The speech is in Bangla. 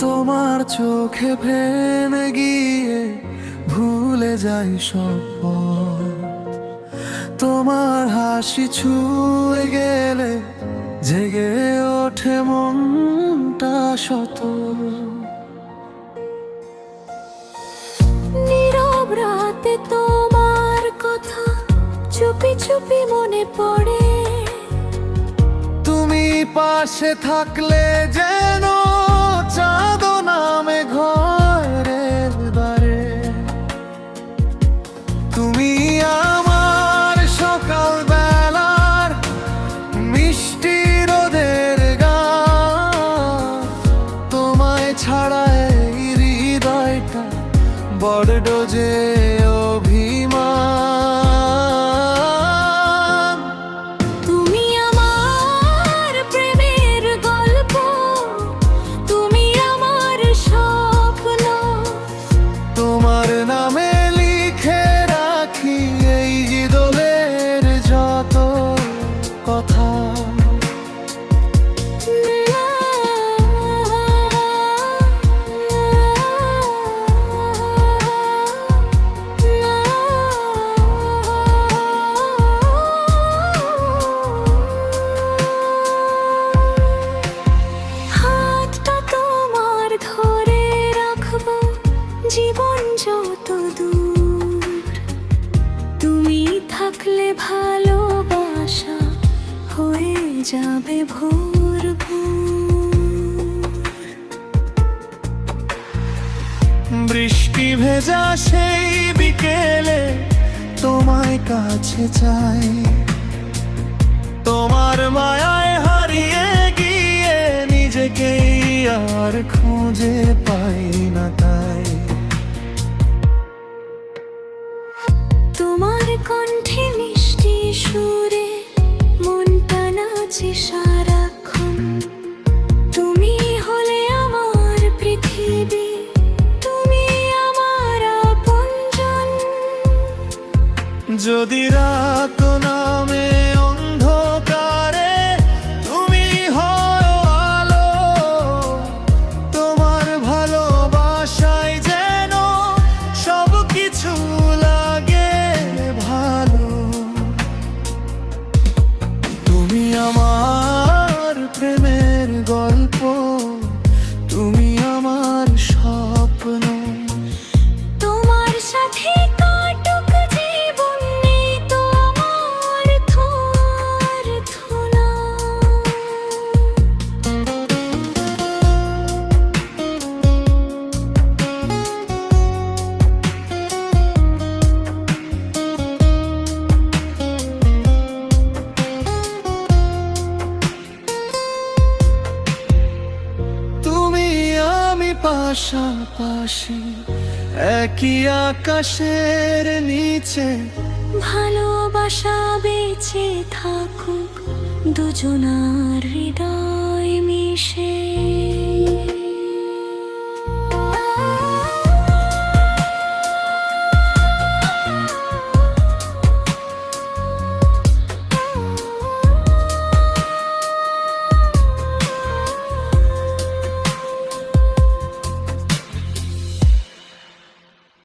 তোমার চোখে ভেঙে গিয়ে ভুলে যাই সব পথ। তোমার হাসি ছুঁয়ে গেলে জেগে ওঠে মনটা শত। নীরব রাতে তোমার কথা চুপি চুপি মনে পড়ে। তুমি পাশে থাকলে যেন চাঁদ নামে ঘরের দ্বারে। তুমি আমার সকাল বেলার মিষ্টি রোদের গান। তোমায় ছাড়া এই হৃদয়টা বড্ড যে অভিমান। তুমি আমার প্রেমের গল্প, তুমি আমার স্বপ্ন। তোমার নামে লিখে রাখি এই হৃদয়ের যত কথা। হাতটা তোমার ধরে রাখবো জীবন যত দূর। তুমি থাকলে ভালোবাসা হয়ে যাবে ভোরপুর। বৃষ্টি ভেজা সেই বিকেলে তোমায় কাছে চাই। তোমার মায়ায় হারিয়ে গিয়ে নিজেকেই আর খুঁজে পাই না তাই। তোমার কণ্ঠে মিষ্টি সুরে মনটা নাচে সারাক্ষণ। তুমি হলে আমার পৃথিবী, তুমি আমার আপনজন। যদি রাত নামে অন্ধকারে তুমি হও আলো। তোমার ভালোবাসায় যেন সব কিছু লাগে ভালো। তুমি আমার প্রেমের গল্প, তুমি আমার স্বপ্ন। তোমার সাথে কাটুক জীবন নেই তো আমার প্রার্থনা। তুমি আমি পাশাপাশি একই আকাশের নিচে। ভালোবাসা বেঁচে থাকুক দুজনার হৃদয় মিশে।